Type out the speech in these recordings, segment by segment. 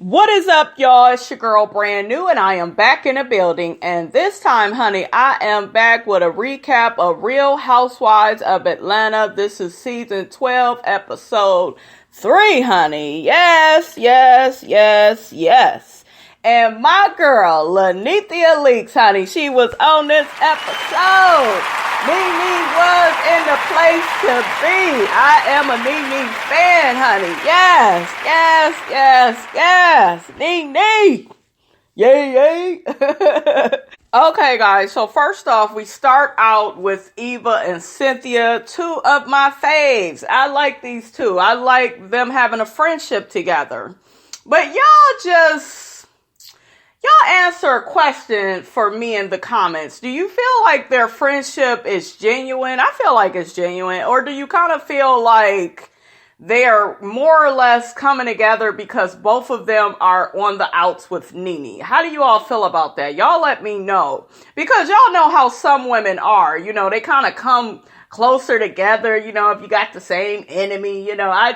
What is up, y'all? It's your girl Brand New, and I am back in the building. And this time, honey, I am back with a recap of Real Housewives of Atlanta. This is season 12, episode 3, honey. Yes. And my girl, Nene Leakes, honey, she was on this episode. Nene was in the place to be. I am a Nene fan, honey. Yes. Nene. Yay. Okay, guys. So first off, we start out with Eva and Cynthia, two of my faves. I like these two. I like them having a friendship together. But y'all answer a question for me in the comments. Do you feel like their friendship is genuine? I feel like it's genuine. Or do you kind of feel like they're more or less coming together because both of them are on the outs with Nene? How do you all feel about that? Y'all let me know. Because y'all know how some women are. You know, they kind of come closer together, you know, if you got the same enemy, you know. I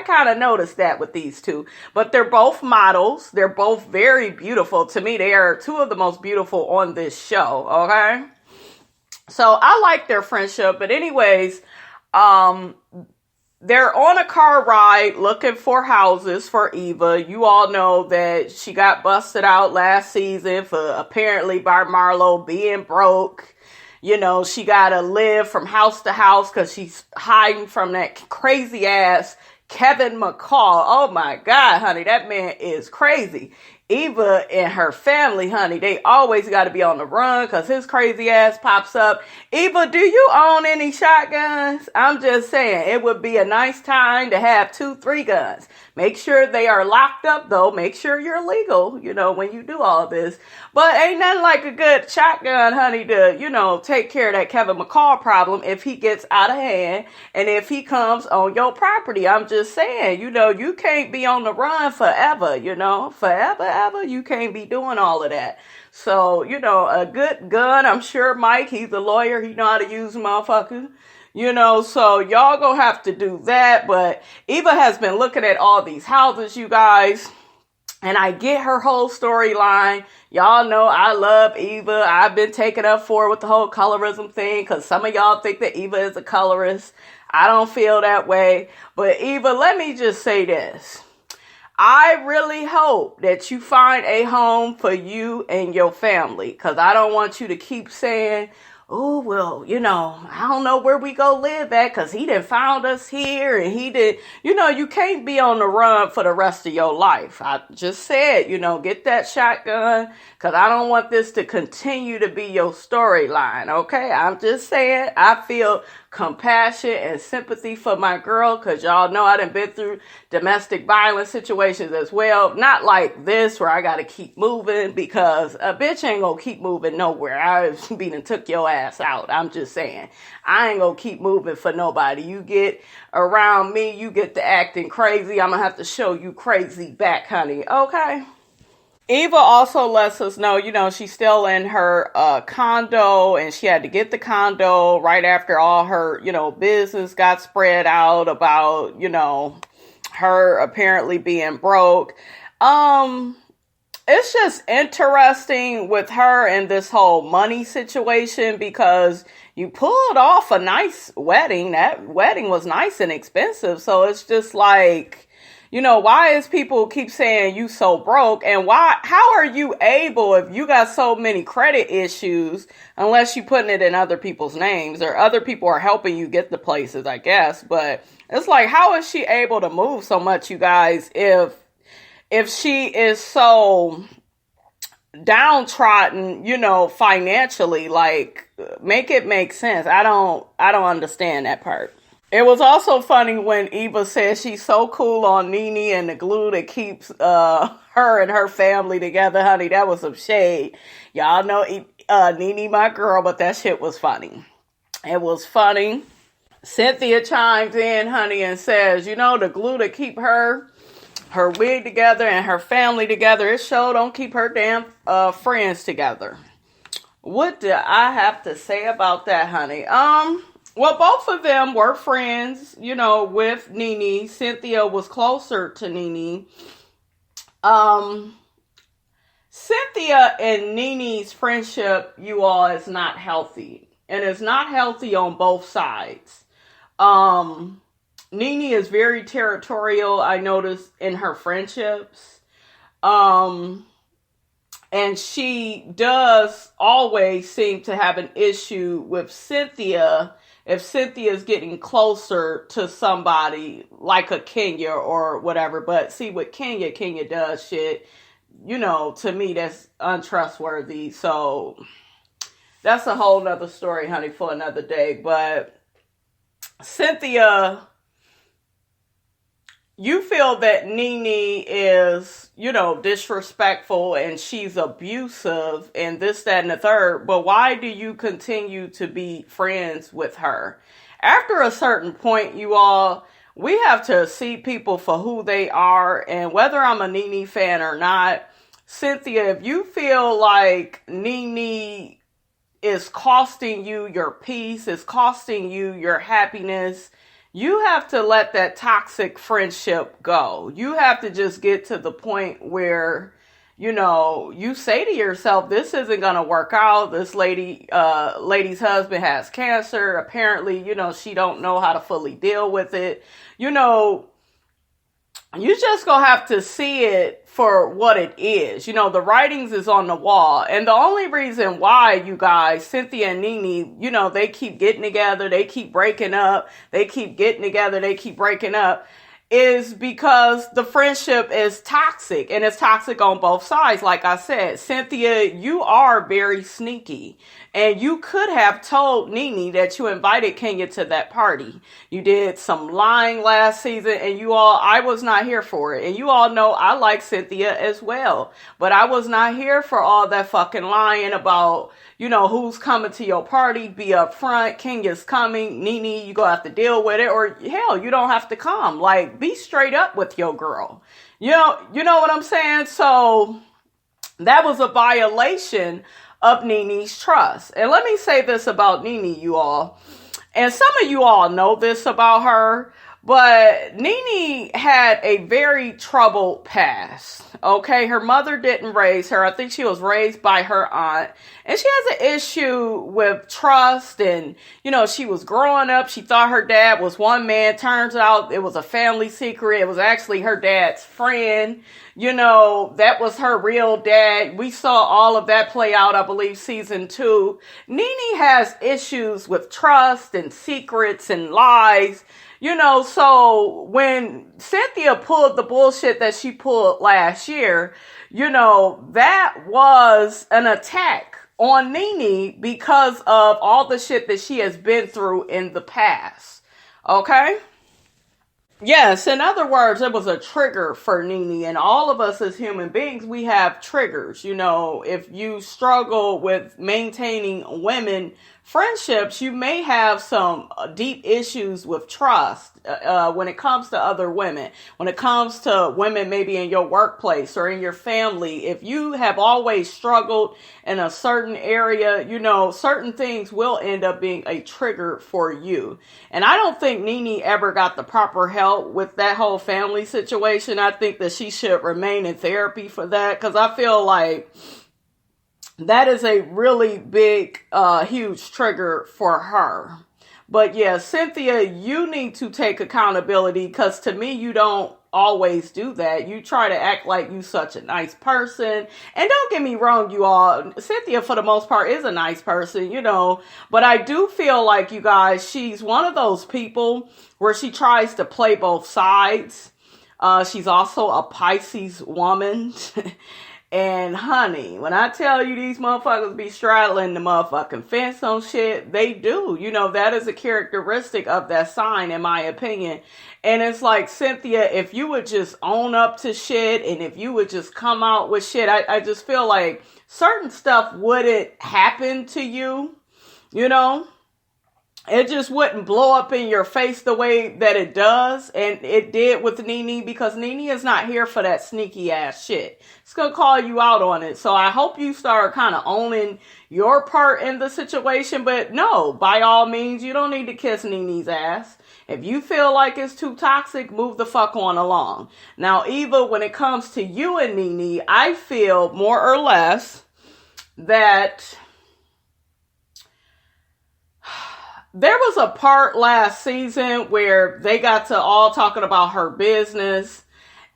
kind of noticed that with these two. But they're both models. They're both very beautiful. To me, they are two of the most beautiful on this show, okay? So I like their friendship. But anyways, they're on a car ride looking for houses for Eva. You all know that she got busted out last season for apparently by Marlo being broke. You know, she got to live from house to house because she's hiding from that crazy ass Kevin McCall. Oh my God, honey, that man is crazy. Eva and her family, honey, they always got to be on the run because his crazy ass pops up. Eva, do you own any shotguns? I'm just saying, it would be a nice time to have 2-3 guns. Make sure they are locked up, though. Make sure you're legal, you know, when you do all this. But ain't nothing like a good shotgun, honey, to, you know, take care of that Kevin McCall problem if he gets out of hand and if he comes on your property. I'm just saying, you know, you can't be on the run forever, you know, forever. You can't be doing all of that. So, you know, a good gun, I'm sure Mike, he's a lawyer. He know how to use motherfucker. You know, so y'all gonna have to do that. But Eva has been looking at all these houses, you guys. And I get her whole storyline. Y'all know I love Eva. I've been taken up for with the whole colorism thing because some of y'all think that Eva is a colorist. I don't feel that way. But Eva, let me just say this. I really hope that you find a home for you and your family, because I don't want you to keep saying, oh, well, you know, I don't know where we go live at because he done found us here and he did. You know, you can't be on the run for the rest of your life. I just said, you know, get that shotgun because I don't want this to continue to be your storyline, okay? I'm just saying, I feel compassion and sympathy for my girl because y'all know I done been through domestic violence situations as well. Not like this where I got to keep moving because a bitch ain't gonna keep moving nowhere. I been and took your ass out. I'm just saying, I ain't gonna keep moving for nobody. You get around me, you get to acting crazy, I'm gonna have to show you crazy back, honey, okay? Eva also lets us know, you know, she's still in her condo and she had to get the condo right after all her, you know, business got spread out about, you know, her apparently being broke. It's just interesting with her and this whole money situation because you pulled off a nice wedding. That wedding was nice and expensive. So it's just like, you know, why is people keep saying you so broke? And how are you able, if you got so many credit issues, unless you putting it in other people's names or other people are helping you get the places, I guess. But it's like, how is she able to move so much, you guys, if she is so downtrodden, you know, financially? Like, make it make sense. I don't understand that part. It was also funny when Eva said she's so cool on Nene and the glue that keeps her and her family together, honey. That was some shade. Y'all know Nene, my girl, but that shit was funny. It was funny. Cynthia chimes in, honey, and says, you know, the glue that keep her wig together and her family together, it sure don't keep her damn friends together. What do I have to say about that, honey? Well, both of them were friends, you know, with Nene. Cynthia was closer to Nene. Um, Cynthia and Nene's friendship, you all, is not healthy. And it's not healthy on both sides. Nene is very territorial, I noticed, in her friendships. And she does always seem to have an issue with Cynthia if Cynthia is getting closer to somebody like a Kenya or whatever. But see, with Kenya does shit, to me, that's untrustworthy. So that's a whole nother story, honey, for another day. But Cynthia, you feel that Nene is, disrespectful and she's abusive and this, that, and the third. But why do you continue to be friends with her? After a certain point, you all, we have to see people for who they are. And whether I'm a Nene fan or not, Cynthia, if you feel like Nene is costing you your peace, is costing you your happiness, you have to let that toxic friendship go. You have to just get to the point where, you say to yourself, this isn't going to work out. This lady's husband has cancer. Apparently, she don't know how to fully deal with it. You just gonna have to see it for what it is. The writings is on the wall. And the only reason why, you guys, Cynthia and Nene, they keep getting together, they keep breaking up, they keep getting together, they keep breaking up, is because the friendship is toxic. And it's toxic on both sides. Like I said, Cynthia, you are very sneaky. And you could have told Nene that you invited Kenya to that party. You did some lying last season, and I was not here for it. And you all know I like Cynthia as well. But I was not here for all that fucking lying about, who's coming to your party. Be upfront. Kenya's coming. Nene, you gonna have to deal with it. Or hell, you don't have to come. Like, be straight up with your girl. You know what I'm saying? So that was a violation of Nene's trust. And let me say this about Nene, you all. And some of you all know this about her, but Nene had a very troubled past. Okay, her mother didn't raise her. I think she was raised by her aunt. And she has an issue with trust. And, she was growing up. She thought her dad was one man. Turns out it was a family secret. It was actually her dad's friend. That was her real dad. We saw all of that play out, I believe, season 2. Nene has issues with trust and secrets and lies. So when Cynthia pulled the bullshit that she pulled last year, that was an attack on Nene because of all the shit that she has been through in the past. Okay? Yes, in other words, it was a trigger for Nene, and all of us as human beings, we have triggers. If you struggle with maintaining women friendships, you may have some deep issues with trust when it comes to other women, when it comes to women maybe in your workplace or in your family. If you have always struggled in a certain area, certain things will end up being a trigger for you. And I don't think Nene ever got the proper help with that whole family situation. I think that she should remain in therapy for that, because I feel like that is a really big, huge trigger for her. But yeah, Cynthia, you need to take accountability, because to me, you don't always do that. You try to act like you such a nice person. And don't get me wrong, you all, Cynthia, for the most part, is a nice person, But I do feel like, you guys, she's one of those people where she tries to play both sides. She's also a Pisces woman. And honey, when I tell you these motherfuckers be straddling the motherfucking fence on shit, they do. That is a characteristic of that sign, in my opinion. And it's like, Cynthia, if you would just own up to shit, and if you would just come out with shit, I just feel like certain stuff wouldn't happen to you, It just wouldn't blow up in your face the way that it does. And it did with Nene, because Nene is not here for that sneaky ass shit. It's going to call you out on it. So I hope you start kind of owning your part in the situation. But no, by all means, you don't need to kiss Nene's ass. If you feel like it's too toxic, move the fuck on along. Now, Eva, when it comes to you and Nene, I feel more or less that there was a part last season where they got to all talking about her business,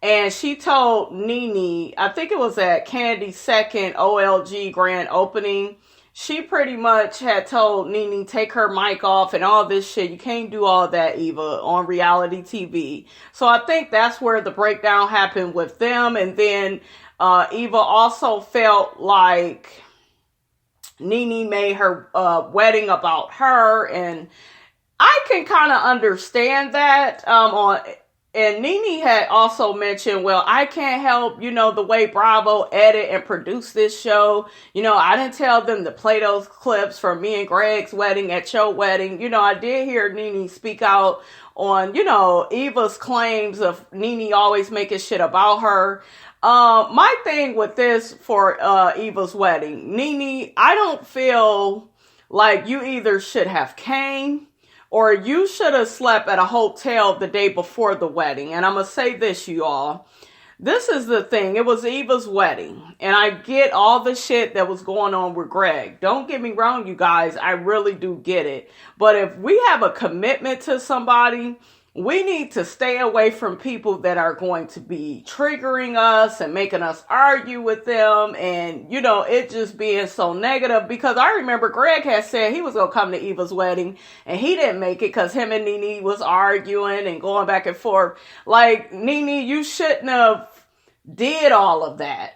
and she told Nene, I think it was at Kandi's second OLG grand opening, she pretty much had told Nene, take her mic off and all this shit. You can't do all that, Eva, on reality TV. So I think that's where the breakdown happened with them. And then Eva also felt like Nene made her wedding about her, and I can kind of understand that. And Nene had also mentioned, well, I can't help, the way Bravo edit and produce this show. I didn't tell them to play those clips from me and Gregg's wedding at your wedding. I did hear Nene speak out on, Eva's claims of Nene always making shit about her. My thing with this for Eva's wedding, Nene, I don't feel like you either should have came or you should have slept at a hotel the day before the wedding. And I'm going to say this, you all. This is the thing. It was Eva's wedding. And I get all the shit that was going on with Gregg. Don't get me wrong, you guys. I really do get it. But if we have a commitment to somebody, we need to stay away from people that are going to be triggering us and making us argue with them. And, it just being so negative. Because I remember Gregg had said he was going to come to Eva's wedding. And he didn't make it because him and Nene was arguing and going back and forth. Like, Nene, you shouldn't have did all of that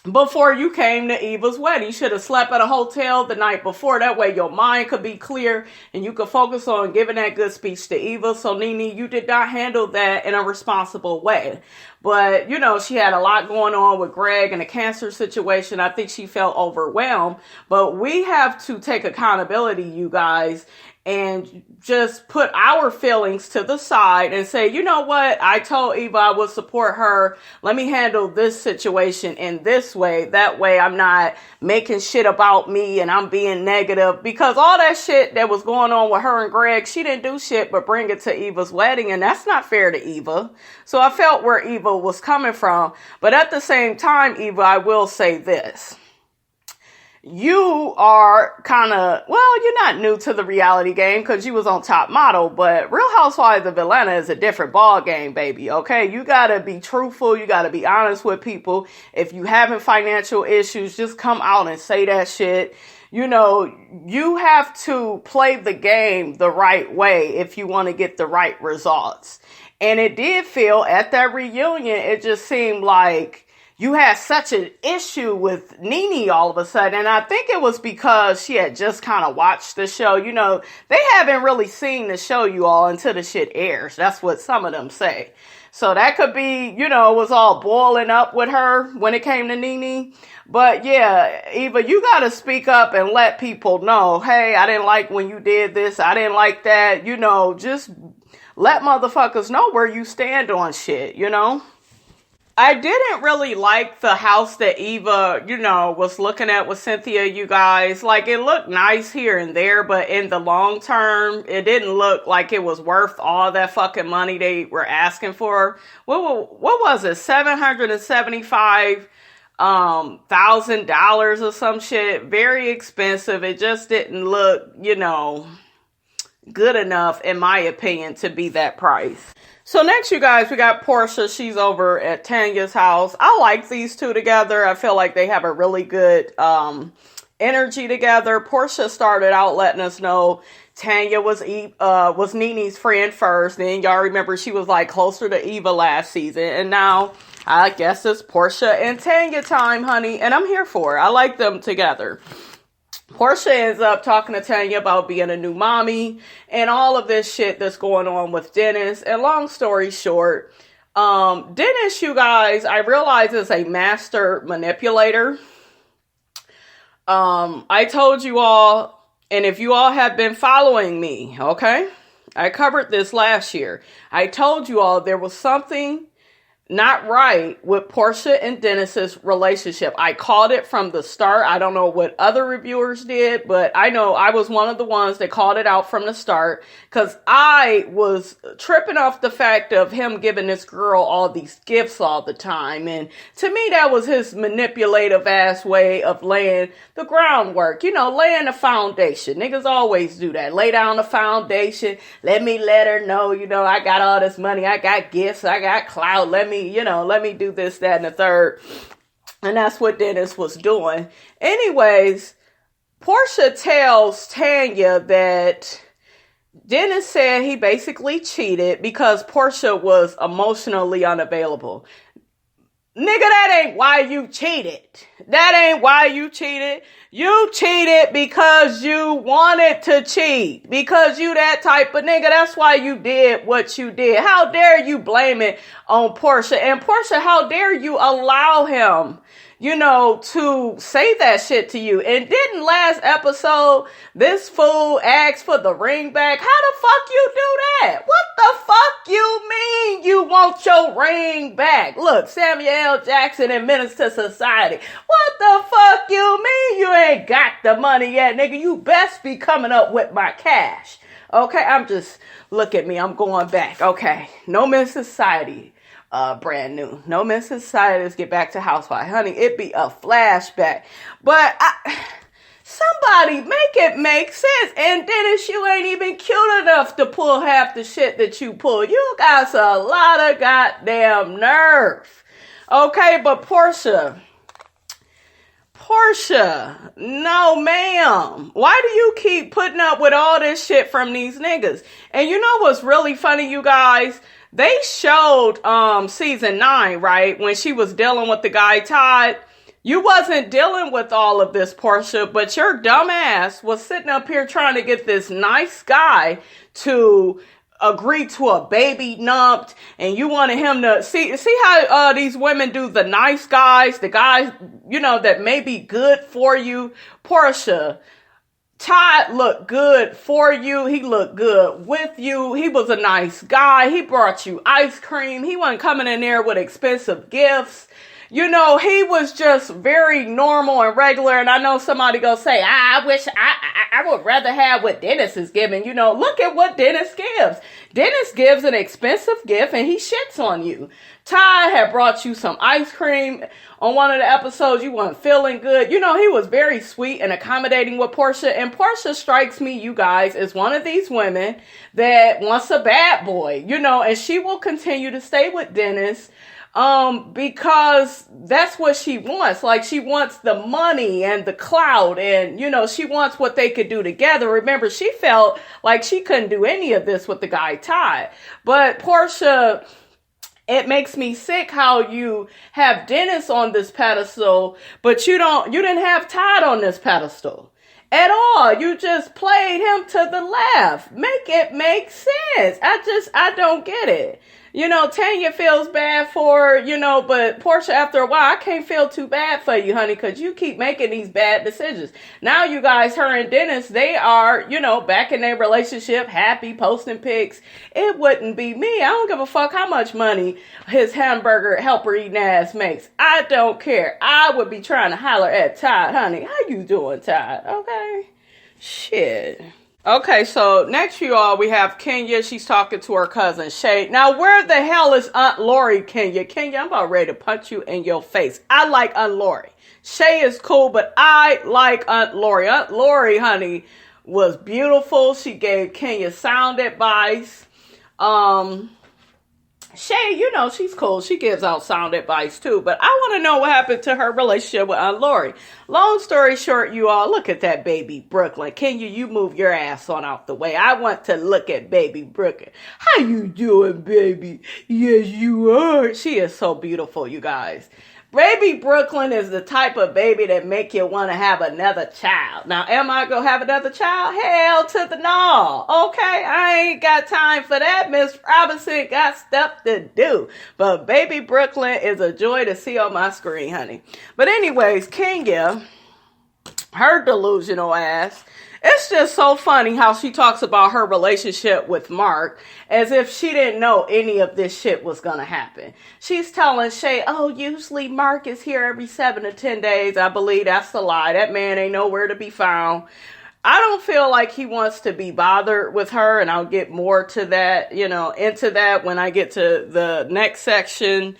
before you came to Eva's wedding. You should have slept at a hotel the night before. That way your mind could be clear and you could focus on giving that good speech to Eva. So Nene, you did not handle that in a responsible way. But, she had a lot going on with Gregg and the cancer situation. I think she felt overwhelmed. But we have to take accountability, you guys, and just put our feelings to the side and say, you know what? I told Eva I would support her. Let me handle this situation in this way. That way I'm not making shit about me and I'm being negative. Because all that shit that was going on with her and Gregg, she didn't do shit but bring it to Eva's wedding. And that's not fair to Eva. So I felt where Eva was coming from. But at the same time, Eva, I will say this. You are kind of, you're not new to the reality game because you was on Top Model, but Real Housewives of Atlanta is a different ball game, baby, okay? You got to be truthful. You got to be honest with people. If you having financial issues, just come out and say that shit. You have to play the game the right way if you want to get the right results. And it did feel at that reunion, it just seemed like you had such an issue with Nene all of a sudden. And I think it was because she had just kind of watched the show. They haven't really seen the show, you all, until the shit airs. That's what some of them say. So that could be, it was all boiling up with her when it came to Nene. But yeah, Eva, you got to speak up and let people know, hey, I didn't like when you did this. I didn't like that. Just let motherfuckers know where you stand on shit, I didn't really like the house that Eva, was looking at with Cynthia, you guys. Like, it looked nice here and there, but in the long term, it didn't look like it was worth all that fucking money they were asking for. What was it? $775,000 or some shit. Very expensive. It just didn't look, good enough, in my opinion, to be that price. So next, you guys, we got Porsha. She's over at Tanya's house. I like these two together. I feel like they have a really good energy together. Porsha started out letting us know Tanya was Nene's friend first. Then y'all remember she was like closer to Eva last season. And now I guess it's Porsha and Tanya time, honey. And I'm here for it. I like them together. Porsha ends up talking to Tanya about being a new mommy and all of this shit that's going on with Dennis. And long story short, Dennis, you guys, I realize is a master manipulator. I told you all, and if you all have been following me, okay, I covered this last year. I told you all there was something not right with Porsha and Dennis's relationship. I called it from the start. I don't know what other reviewers did, but I know I was one of the ones that called it out from the start because I was tripping off the fact of him giving this girl all these gifts all the time. And to me, that was his manipulative ass way of laying the groundwork, laying the foundation. Niggas always do that. Lay down the foundation. Let her know, I got all this money. I got gifts. I got clout. Let me do this, that, and the third. And that's what Dennis was doing. Anyways, Porsha tells Tanya that Dennis said he basically cheated because Porsha was emotionally unavailable. Nigga, that ain't why you cheated. That ain't why you cheated. You cheated because you wanted to cheat. Because you that type of nigga. That's why you did what you did. How dare you blame it on Porsha? And Porsha, how dare you allow him, to say that shit to you? And didn't last episode, this fool asked for the ring back? How the fuck you do that? What the fuck you mean you want your ring back? Look, Samuel L. Jackson and Menace to Society. What the fuck you mean you ain't got the money yet, nigga? You best be coming up with my cash. Okay, look at me, I'm going back. Okay, No Men's Society. Brand new. No Men's Society. Let's get back to Housewives. Honey, it be a flashback. But somebody make it make sense. And Dennis, you ain't even cute enough to pull half the shit that you pull. You got a lot of goddamn nerve. Okay, but Porsha, no ma'am. Why do you keep putting up with all this shit from these niggas? And you know what's really funny, you guys? They showed season 9, right? When she was dealing with the guy Todd. You wasn't dealing with all of this, Porsha, but your dumb ass was sitting up here trying to get this nice guy to agree to a baby numped, and you wanted him to see how these women do the nice guys, the guys, that may be good for you. Porsha, Todd looked good for you. He looked good with you. He was a nice guy. He brought you ice cream. He wasn't coming in there with expensive gifts. He was just very normal and regular. And I know somebody gonna say, I wish I would rather have what Dennis is giving. Look at what Dennis gives. Dennis gives an expensive gift and he shits on you. Ty had brought you some ice cream on one of the episodes. You weren't feeling good. He was very sweet and accommodating with Porsha. And Porsha strikes me, you guys, as one of these women that wants a bad boy, and she will continue to stay with Dennis. Because that's what she wants. Like, she wants the money and the clout and, she wants what they could do together. Remember, she felt like she couldn't do any of this with the guy Todd. But Porsha, it makes me sick how you have Dennis on this pedestal, but you didn't have Todd on this pedestal at all. You just played him to the left. Make it make sense. I don't get it. Tanya feels bad for, but Porsha, after a while, I can't feel too bad for you, honey, because you keep making these bad decisions. Now, you guys, her and Dennis, they are, back in their relationship, happy, posting pics. It wouldn't be me. I don't give a fuck how much money his hamburger helper eating ass makes. I don't care. I would be trying to holler at Todd, honey. How you doing, Todd? Okay. Shit. Okay, so next, you all, we have Kenya. She's talking to her cousin, Shay. Now, where the hell is Aunt Lori, Kenya? Kenya, I'm about ready to punch you in your face. I like Aunt Lori. Shay is cool, but I like Aunt Lori. Aunt Lori, honey, was beautiful. She gave Kenya sound advice. Shay, she's cool. She gives out sound advice too. But I want to know what happened to her relationship with Aunt Lori. Long story short, you all, look at that baby Brooklyn. Can you move your ass on out the way? I want to look at baby Brooklyn. How you doing, baby? Yes, you are. She is so beautiful, you guys. Baby Brooklyn is the type of baby that make you want to have another child. Now, am I going to have another child? Hell to the no. Okay, I ain't got time for that. Miss Robinson got stuff to do. But baby Brooklyn is a joy to see on my screen, honey. But anyways, Kenya, her delusional ass. It's just so funny how she talks about her relationship with Mark as if she didn't know any of this shit was going to happen. She's telling Shay, oh, usually Mark is here every 7 to 10 days. I believe that's a lie. That man ain't nowhere to be found. I don't feel like he wants to be bothered with her, and I'll get more to that, into that when I get to the next section.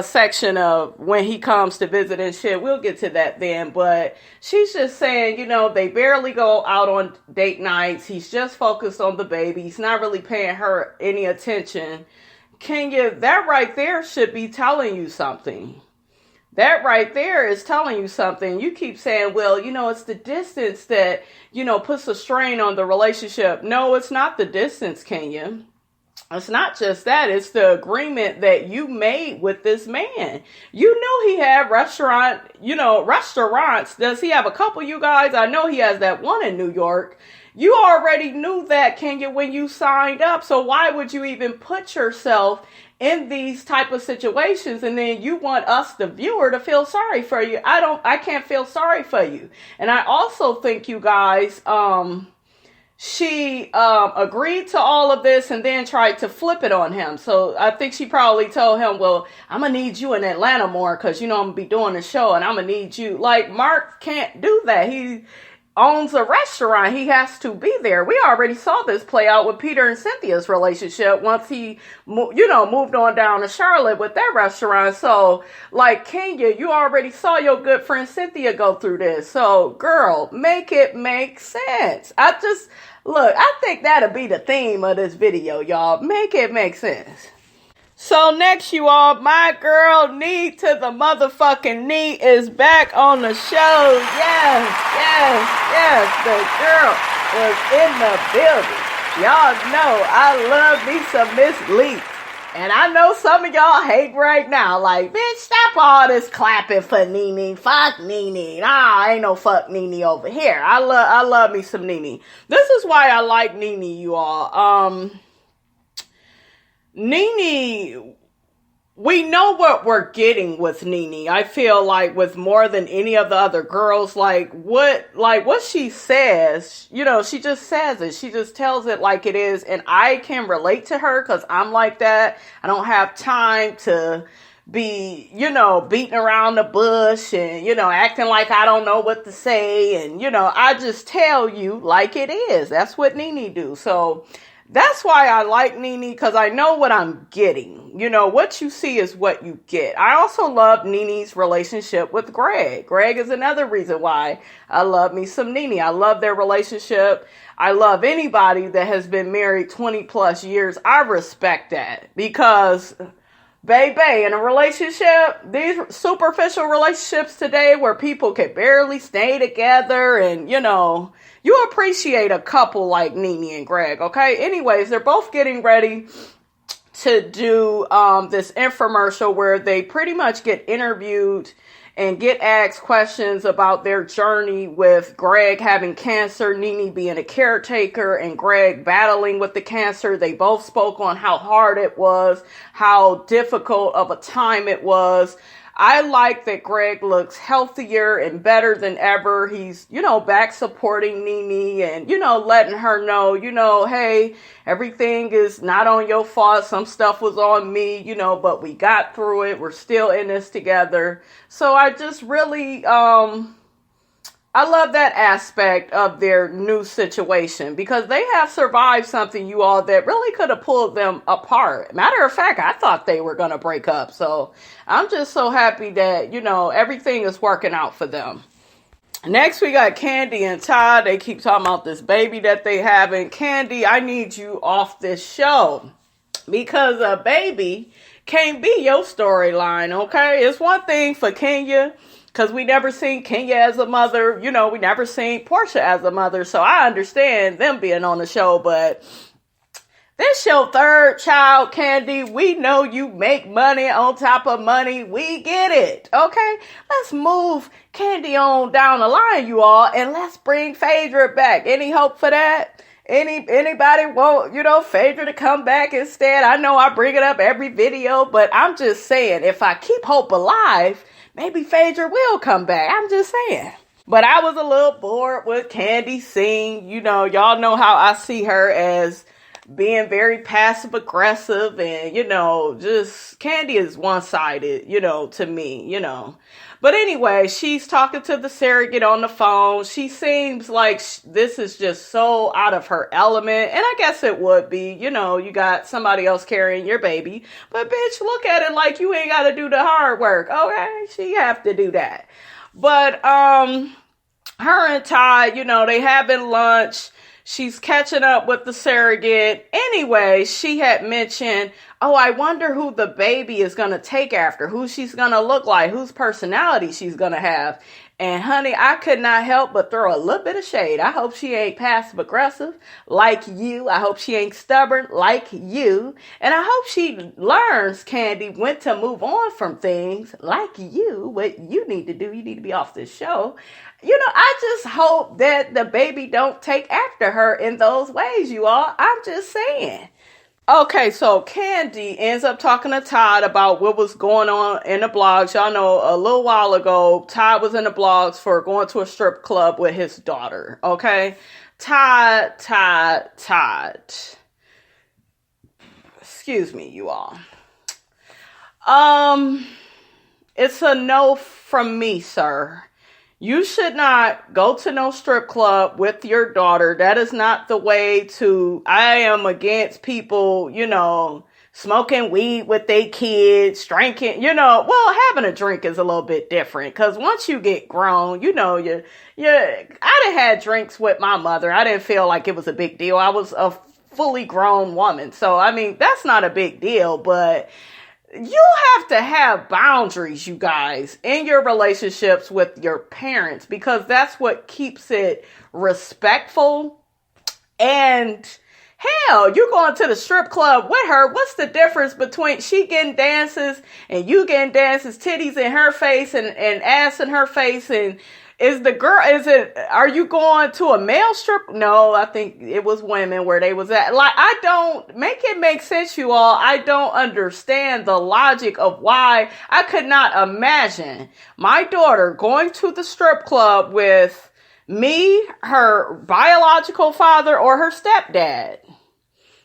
Section of when he comes to visit and shit. We'll get to that then, but she's just saying, they barely go out on date nights. He's just focused on the baby. He's not really paying her any attention. Kenya, that right there should be telling you something. That right there is telling you something. You keep saying, well, it's the distance that, puts a strain on the relationship. No, it's not the distance, Kenya. It's not just that. It's the agreement that you made with this man. You knew he had restaurants. Does he have a couple, you guys? I know he has that one in New York. You already knew that, Kenya, when you signed up. So why would you even put yourself in these type of situations? And then you want us, the viewer, to feel sorry for you. I can't feel sorry for you. And I also think, you guys, she agreed to all of this and then tried to flip it on him. So I think she probably told him, well, I'm going to need you in Atlanta more because, I'm going to be doing the show and I'm going to need you. Like, Mark can't do that. He owns a restaurant. He has to be there. We already saw this play out with Peter and Cynthia's relationship once he, moved on down to Charlotte with their restaurant. So, like, Kenya, you already saw your good friend Cynthia go through this. So, girl, make it make sense. I think that'll be the theme of this video, y'all. Make it make sense. So next, you all, my girl, Nene to the motherfucking knee is back on the show. Yes. The girl is in the building. Y'all know I love me some Miss Leakes. And I know some of y'all hate right now. Like, bitch, stop all this clapping for Nene. Fuck Nene. Nah, ain't no fuck Nene over here. I love me some Nene. This is why I like Nene, you all. Nene, we know what we're getting with Nene. I feel like with more than any of the other girls, what she says, she just says it. She just tells it like it is. And I can relate to her because I'm like that. I don't have time to be, beating around the bush and, acting like I don't know what to say. And, I just tell you like it is. That's what Nene do. So that's why I like Nene, because I know what I'm getting. What you see is what you get. I also love Nene's relationship with Gregg. Gregg is another reason why I love me some Nene. I love their relationship. I love anybody that has been married 20 plus years. I respect that because, baby, in a relationship, these superficial relationships today where people can barely stay together and, you appreciate a couple like Nene and Gregg, okay? Anyways, they're both getting ready to do this infomercial where they pretty much get interviewed and get asked questions about their journey with Gregg having cancer, Nene being a caretaker, and Gregg battling with the cancer. They both spoke on how hard it was, how difficult of a time it was. I like that Gregg looks healthier and better than ever. He's, back supporting Nene and, letting her know, hey, everything is not on your fault. Some stuff was on me, but we got through it. We're still in this together. So I just really, I love that aspect of their new situation because they have survived something, you all, that really could have pulled them apart. Matter of fact, I thought they were going to break up. So I'm just so happy that, everything is working out for them. Next, we got Kandi and Todd. They keep talking about this baby that they have. And Kandi, I need you off this show because a baby can't be your storyline, okay? It's one thing for Kenya, because we never seen Kenya as a mother. We never seen Porsha as a mother. So I understand them being on the show. But this your third child, Kandi. We know you make money on top of money. We get it. Okay? Let's move Kandi on down the line, you all. And let's bring Phaedra back. Any hope for that? Anybody want, Phaedra to come back instead? I know I bring it up every video. But I'm just saying, if I keep hope alive, maybe Phaedra will come back. I'm just saying. But I was a little bored with Kandi Singh. You know, y'all know how I see her as being very passive aggressive, and, you know, just Kandi is one-sided, you know, to me, you know. But anyway, she's talking to the surrogate on the phone. She seems like this is just so out of her element. And I guess it would be, you know, you got somebody else carrying your baby. But bitch, look at it like you ain't got to do the hard work. Okay, she have to do that. But her and Ty, you know, they having lunch. She's catching up with the surrogate. Anyway, she had mentioned, oh, I wonder who the baby is going to take after, who she's going to look like, whose personality she's going to have. And honey, I could not help but throw a little bit of shade. I hope she ain't passive aggressive like you. I hope she ain't stubborn like you. And I hope she learns, Kandi, when to move on from things like you. What you need to do, you need to be off this show. You know, I just hope that the baby don't take after her in those ways, you all. I'm just saying. Okay, so Kandi ends up talking to Todd about what was going on in the blogs. Y'all know a little while ago, Todd was in the blogs for going to a strip club with his daughter. Okay, Todd. Excuse me, you all. It's a no from me, sir. You should not go to no strip club with your daughter. That is not the way to... I am against people, you know, smoking weed with their kids, drinking, you know. Well, having a drink is a little bit different because once you get grown, you know, I done had drinks with my mother. I didn't feel like it was a big deal. I was a fully grown woman. So, I mean, that's not a big deal, but... you have to have boundaries, you guys, in your relationships with your parents, because that's what keeps it respectful. And hell, you going to the strip club with her. What's the difference between she getting dances and you getting dances, titties in her face and ass in her face? And are you going to a male strip? No, I think it was women where they was at. Like, I don't make it make sense, you all. I don't understand the logic of why. I could not imagine my daughter going to the strip club with me, her biological father, or her stepdad.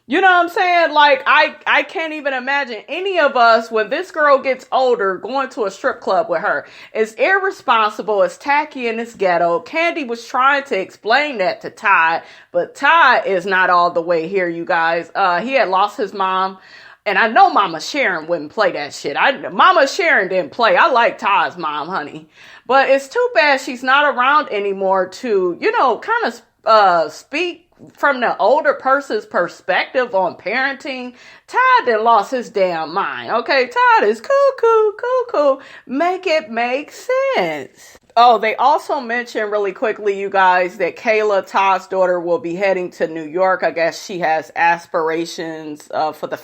You know what I'm saying? Like, I can't even imagine any of us, when this girl gets older, going to a strip club with her. It's irresponsible. It's tacky and it's ghetto. Kandi was trying to explain that to Ty, but Ty is not all the way here, you guys. He had lost his mom. And I know Mama Sharon wouldn't play that shit. Mama Sharon didn't play. I like Ty's mom, honey. But it's too bad she's not around anymore to, you know, kind of speak from the older person's perspective on parenting. Todd done lost his damn mind. Okay, Todd is cool. Make it make sense. Oh, they also mentioned really quickly, you guys, that Kayla, Todd's daughter, will be heading to New York. I guess she has aspirations for the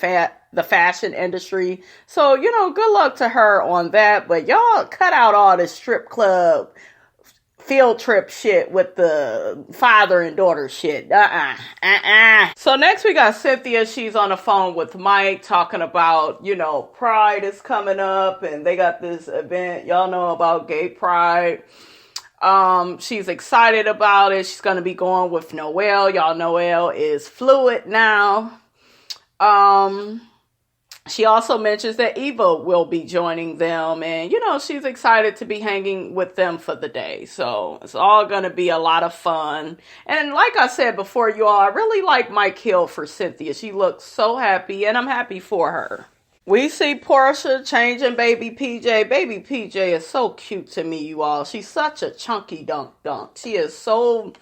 fashion industry. So, you know, good luck to her on that. But y'all cut out all this strip club field trip shit with the father and daughter shit. So next we got Cynthia. She's on the phone with Mike talking about, you know, Pride is coming up and they got this event. Y'all know about Gay Pride. She's excited about it. She's going to be going with Noelle. Y'all, Noelle is fluid now. She also mentions that Eva will be joining them, and, you know, she's excited to be hanging with them for the day. So it's all going to be a lot of fun. And like I said before, you all, I really like Mike Hill for Cynthia. She looks so happy, and I'm happy for her. We see Porsha changing baby PJ. Baby PJ is so cute to me, you all. She's such a chunky dunk. She is so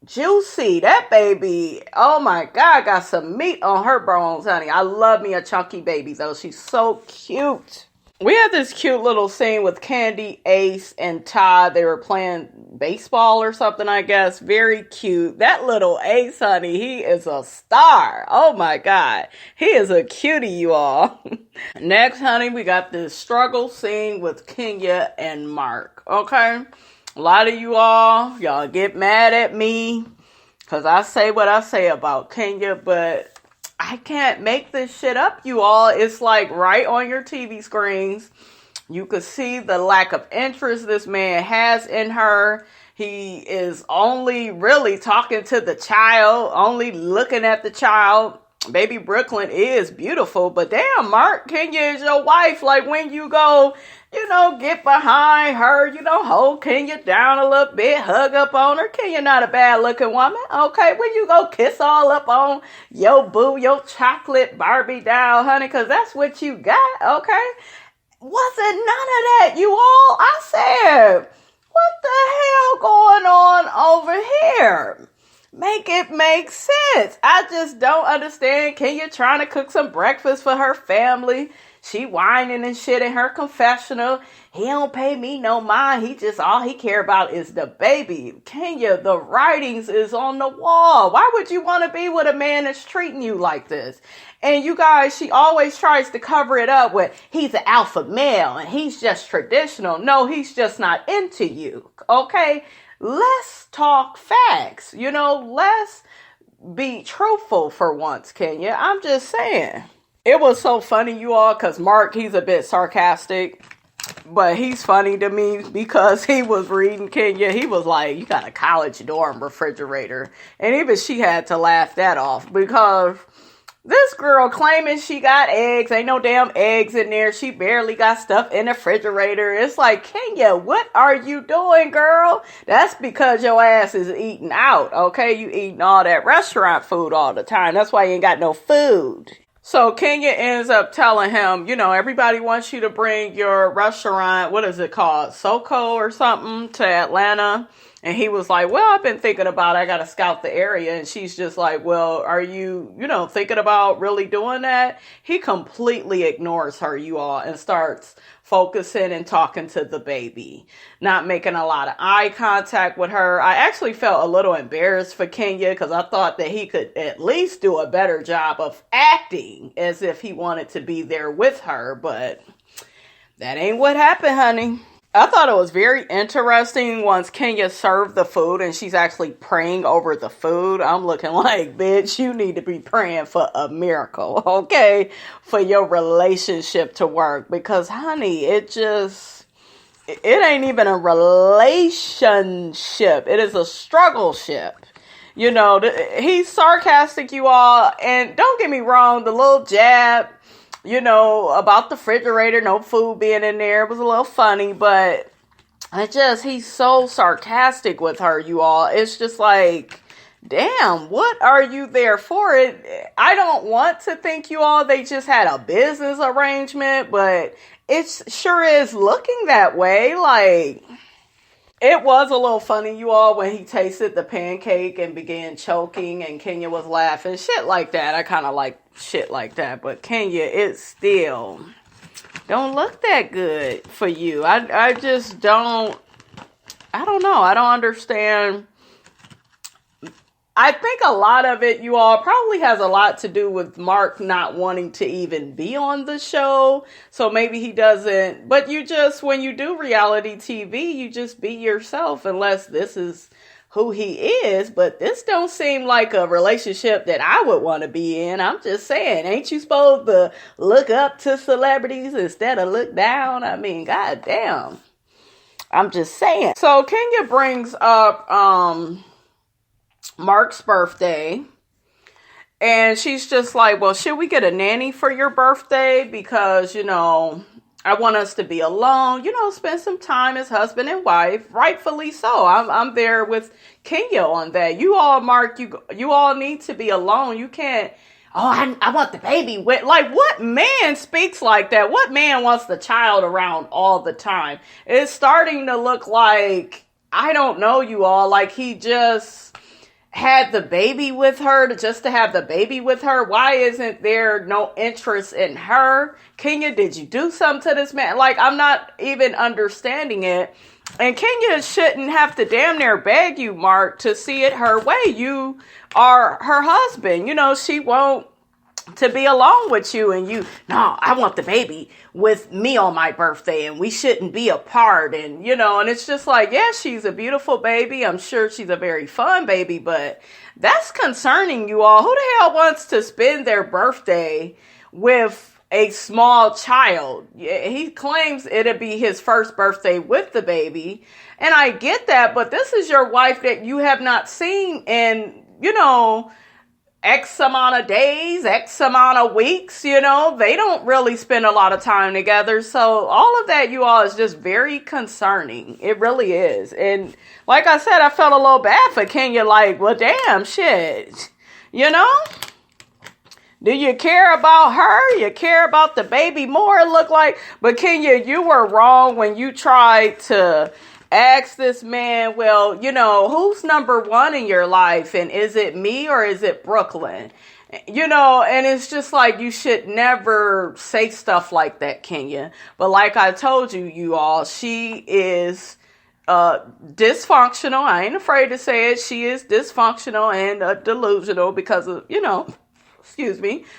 juicy. That baby, oh my God, got some meat on her bones, honey. I love me a chunky baby, though. She's so cute. We had this cute little scene with Kandi, Ace, and Todd. They were playing baseball or something, I guess. Very cute. That little Ace, honey, he is a star. Oh my God. He is a cutie, you all. Next, honey, we got this struggle scene with Kenya and Mark. Okay? A lot of y'all get mad at me because I say what I say about Kenya, but I can't make this shit up, you all. It's like right on your TV screens. You could see the lack of interest this man has in her. He is only really talking to the child, only looking at the child. Baby Brooklyn is beautiful, but damn, Mark, Kenya is your wife. Like, when you go, get behind her, hold Kenya down a little bit, hug up on her. Kenya not a bad looking woman. Okay, when you go kiss all up on your boo, your chocolate Barbie doll, honey, because that's what you got, okay? Wasn't none of that, you all. I said, what the hell going on over here? Make it make sense. I just don't understand. Kenya trying to cook some breakfast for her family. She whining and shit in her confessional. He don't pay me no mind. All he care about is the baby. Kenya, the writings is on the wall. Why would you want to be with a man that's treating you like this? And you guys, she always tries to cover it up with, he's an alpha male and he's just traditional. No, he's just not into you. Okay? Let's talk facts. Let's be truthful for once, Kenya. I'm just saying. It was so funny, you all, because Mark, he's a bit sarcastic, but he's funny to me because he was reading Kenya. He was like, you got a college dorm refrigerator. And even she had to laugh that off because this girl claiming she got eggs. Ain't no damn eggs in there. She barely got stuff in the refrigerator. It's like, Kenya, what are you doing, girl? That's because your ass is eating out, okay? You eating all that restaurant food all the time. That's why you ain't got no food. So Kenya ends up telling him, everybody wants you to bring your restaurant, what is it called? Soko or something, to Atlanta. And he was like, well, I've been thinking about it. I got to scout the area. And she's just like, well, are you, thinking about really doing that? He completely ignores her, you all, and starts focusing and talking to the baby, not making a lot of eye contact with her. I actually felt a little embarrassed for Kenya because I thought that he could at least do a better job of acting as if he wanted to be there with her. But that ain't what happened, honey. I thought it was very interesting once Kenya served the food and she's actually praying over the food. I'm looking like, bitch, you need to be praying for a miracle, okay? For your relationship to work. Because, honey, it ain't even a relationship. It is a struggle-ship. He's sarcastic, you all. And don't get me wrong, the little jab, about the refrigerator, no food being in there. It was a little funny, but he's so sarcastic with her, you all. It's just like, damn, what are you there for? I don't want to think, you all, they just had a business arrangement, but it sure is looking that way. Like, it was a little funny, you all, when he tasted the pancake and began choking and Kenya was laughing. Shit like that. I kind of like shit like that. But Kenya, it still don't look that good for you. I just don't. I don't know. I don't understand. I think a lot of it, you all, probably has a lot to do with Mark not wanting to even be on the show. So maybe he doesn't. But when you do reality TV, you just be yourself unless this is who he is. But this don't seem like a relationship that I would want to be in. I'm just saying, ain't you supposed to look up to celebrities instead of look down? I mean, goddamn. I'm just saying. So Kenya brings up, Mark's birthday, and she's just like, well, should we get a nanny for your birthday? Because, I want us to be alone, spend some time as husband and wife. Rightfully so. I'm there with Kenya on that. You all, Mark, you all need to be alone. You can't, I want the baby with, like, what man speaks like that? What man wants the child around all the time? It's starting to look like, I don't know, you all, like he just had the baby with her just to have the baby with her. Why isn't there no interest in her? Kenya, did you do something to this man? Like, I'm not even understanding it. And Kenya shouldn't have to damn near beg you, Mark, to see it her way. You are her husband. She won't to be alone with you, and no, I want the baby with me on my birthday and we shouldn't be apart. And, and it's just like, yeah, she's a beautiful baby. I'm sure she's a very fun baby, but that's concerning, you all. Who the hell wants to spend their birthday with a small child. He claims it'd be his first birthday with the baby. And I get that, but this is your wife that you have not seen in, X amount of days, X amount of weeks, they don't really spend a lot of time together. So all of that, you all, is just very concerning. It really is. And like I said, I felt a little bad for Kenya, like, well, damn, shit, Do you care about her? You care about the baby more, it looked like. But Kenya, you were wrong when you tried to ask this man, well, who's number one in your life? And is it me or is it Brooklyn? And it's just like, you should never say stuff like that, Kenya. But like I told you, you all, she is dysfunctional. I ain't afraid to say it. She is dysfunctional and delusional because of,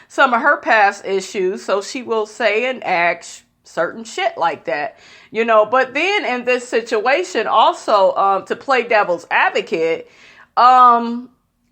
some of her past issues. So she will say and act certain shit like that, but then in this situation also, to play devil's advocate,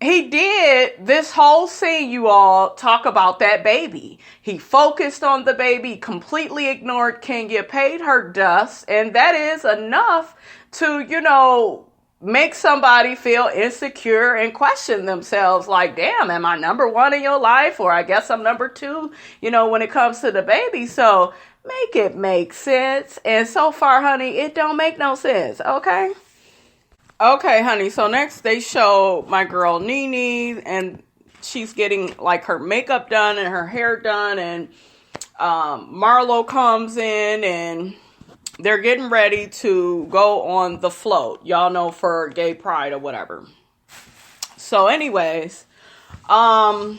he did this whole scene, you all, talk about that baby. He focused on the baby, completely ignored Kenya, paid her dust, and that is enough to, make somebody feel insecure and question themselves like, damn, am I number one in your life? Or I guess I'm number two, when it comes to the baby. So make it make sense. And so far, honey, it don't make no sense. Okay, honey. So next they show my girl Nene, and she's getting like her makeup done and her hair done. And Marlo comes in and they're getting ready to go on the float. Y'all know, for gay pride or whatever. So anyways, Marlo,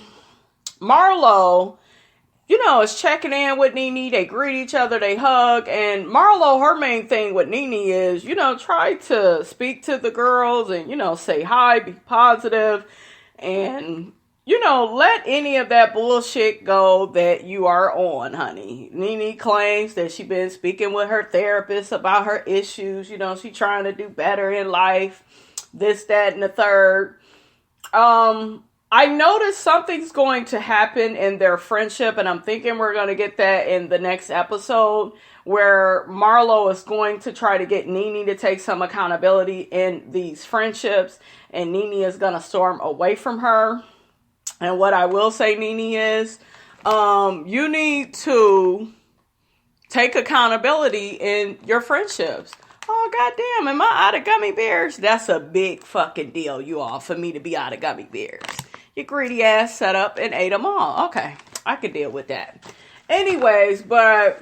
is checking in with Nene. They greet each other, they hug. And Marlo, her main thing with Nene is, try to speak to the girls and, say hi, be positive. And, let any of that bullshit go that you are on, honey. Nene claims that she's been speaking with her therapist about her issues. She trying to do better in life. This, that, and the third. I noticed something's going to happen in their friendship, and I'm thinking we're going to get that in the next episode, where Marlo is going to try to get Nene to take some accountability in these friendships, and Nene is going to storm away from her. And what I will say, Nene, is you need to take accountability in your friendships. Oh, goddamn, am I out of gummy bears? That's a big fucking deal, you all, for me to be out of gummy bears. Your greedy ass set up and ate them all. Okay, I could deal with that. Anyways, but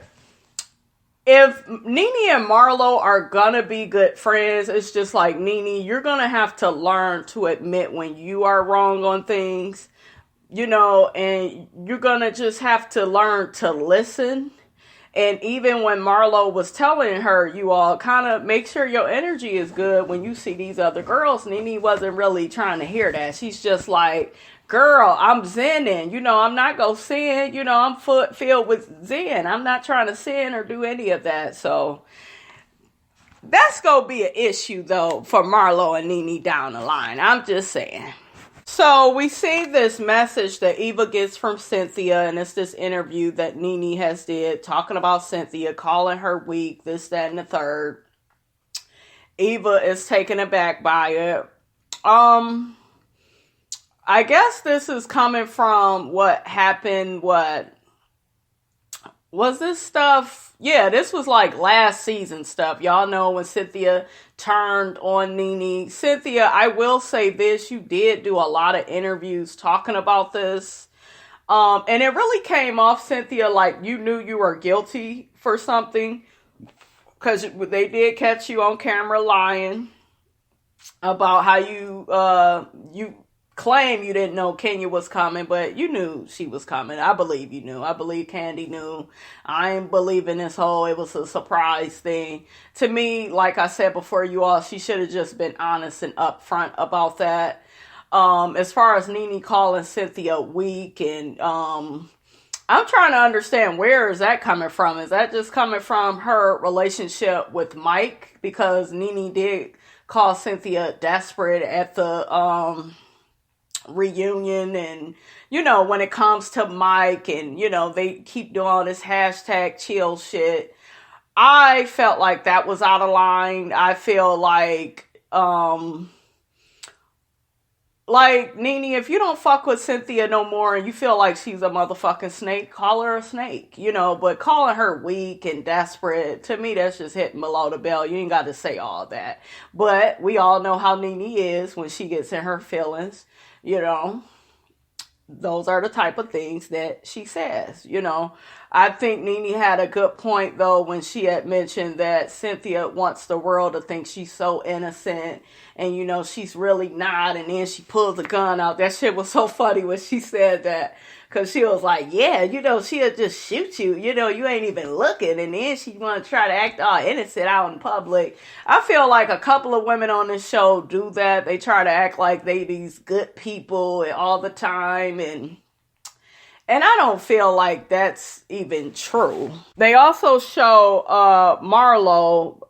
if Nene and Marlo are gonna be good friends, it's just like, Nene, you're gonna have to learn to admit when you are wrong on things, and you're gonna just have to learn to listen. And even when Marlo was telling her, you all kind of make sure your energy is good when you see these other girls, Nene wasn't really trying to hear that. She's just like, girl, I'm zenning. I'm not going to sin. I'm filled with zen. I'm not trying to sin or do any of that. So that's going to be an issue, though, for Marlo and Nene down the line. I'm just saying. So we see this message that Eva gets from Cynthia, and it's this interview that Nene has did talking about Cynthia, calling her weak, this, that, and the third. Eva is taken aback by it. I guess this is coming from what happened, what was this stuff? Yeah, this was like last season stuff. Y'all know when Cynthia turned on Nene. Cynthia, I will say this, you did do a lot of interviews talking about this. And it really came off, Cynthia, like you knew you were guilty for something. Because they did catch you on camera lying about how you claim you didn't know Kenya was coming, but you knew she was coming. I believe you knew. I believe Kandi knew. I ain't believing this whole it was a surprise thing. To me, like I said before, you all, she should have just been honest and upfront about that. As far as Nene calling Cynthia weak, and I'm trying to understand, where is that coming from? Is that just coming from her relationship with Mike? Because Nene did call Cynthia desperate at the reunion. And, when it comes to Mike and, they keep doing all this hashtag chill shit, I felt like that was out of line. I feel like, Nene, if you don't fuck with Cynthia no more and you feel like she's a motherfucking snake, call her a snake, but calling her weak and desperate, to me, that's just hitting below the belt. You ain't got to say all that. But we all know how Nene is when she gets in her feelings, Those are the type of things that she says, I think Nene had a good point, though, when she had mentioned that Cynthia wants the world to think she's so innocent and, she's really not. And then she pulls a gun out. That shit was so funny when she said that, because she was like, yeah, she'll just shoot you. You ain't even looking. And then she want to try to act all innocent out in public. I feel like a couple of women on this show do that. They try to act like they these good people all the time. And I don't feel like that's even true. They also show Marlo,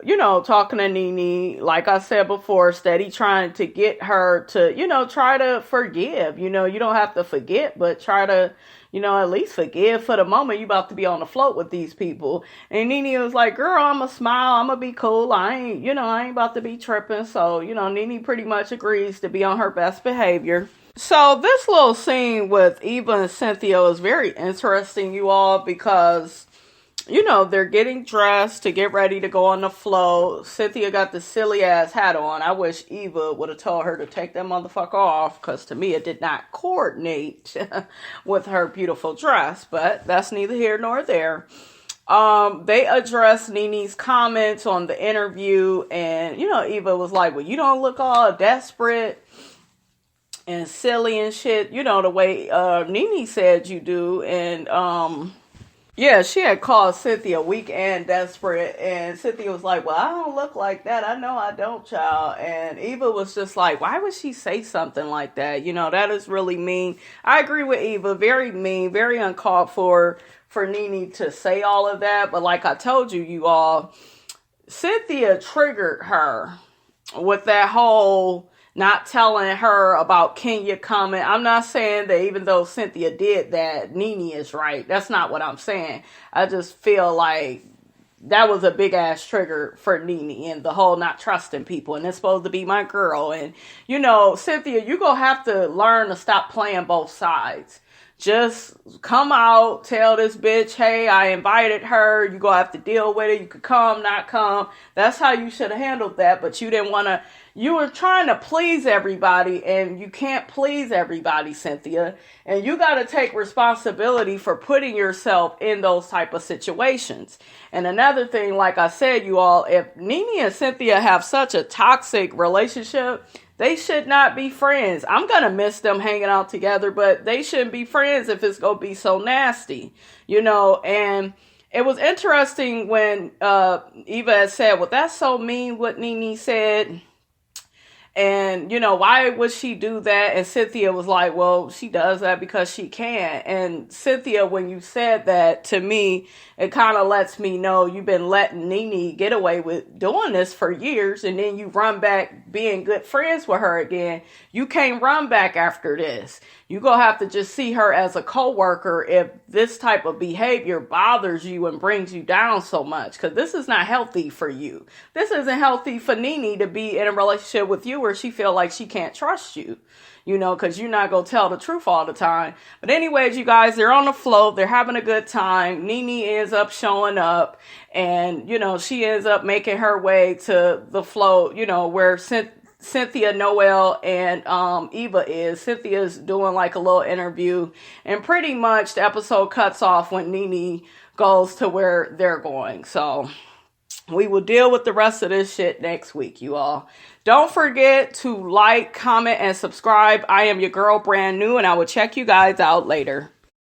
talking to Nene, like I said before, steady trying to get her to, try to forgive. You don't have to forget, but try to, at least forgive for the moment. You about to be on the float with these people. And Nene was like, girl, I'ma smile. I'ma be cool. I ain't about to be tripping. So, Nene pretty much agrees to be on her best behavior. So this little scene with Eva and Cynthia is very interesting, you all, because, they're getting dressed to get ready to go on the float. Cynthia got the silly ass hat on. I wish Eva would have told her to take that motherfucker off, because to me it did not coordinate with her beautiful dress, but that's neither here nor there. They addressed Nene's comments on the interview, and, Eva was like, well, you don't look all desperate and silly and shit, the way Nene said you do. And yeah, she had called Cynthia weak and desperate, and Cynthia was like, well, I don't look like that. I know I don't, child. And Eva was just like, why would she say something like that? That is really mean. I agree with Eva. Very mean, very uncalled for Nene to say all of that. But like I told you all, Cynthia triggered her with that whole not telling her about Kenya coming. I'm not saying that even though Cynthia did that, Nene is right. That's not what I'm saying. I just feel like that was a big ass trigger for Nene, and the whole not trusting people, and it's supposed to be my girl. And, Cynthia, you gonna have to learn to stop playing both sides. Just come out, tell this bitch, hey, I invited her. You gonna have to deal with it. You could come, not come. That's how you should have handled that. But you didn't want to. You were trying to please everybody, and you can't please everybody, Cynthia. And you got to take responsibility for putting yourself in those type of situations. And another thing, like I said, you all, if Nene and Cynthia have such a toxic relationship, they should not be friends. I'm going to miss them hanging out together, but they shouldn't be friends if it's going to be so nasty, And it was interesting when Eva had said, well, that's so mean what Nene said. And, why would she do that? And Cynthia was like, well, she does that because she can. And Cynthia, when you said that to me, it kind of lets me know you've been letting Nene get away with doing this for years. And then you run back being good friends with her again. You can't run back after this. You're going to have to just see her as a coworker if this type of behavior bothers you and brings you down so much. Because this is not healthy for you. This isn't healthy for Nene to be in a relationship with you where she feel like she can't trust you. Because you're not going to tell the truth all the time. But anyways, you guys, they're on the float. They're having a good time. Nene ends up showing up. And, she ends up making her way to the float, where Cynthia, Noel, and Eva is. Cynthia's doing like a little interview. And pretty much the episode cuts off when Nene goes to where they're going. So we will deal with the rest of this shit next week, you all. Don't forget to like, comment, and subscribe. I am your girl, Brand New, and I will check you guys out later.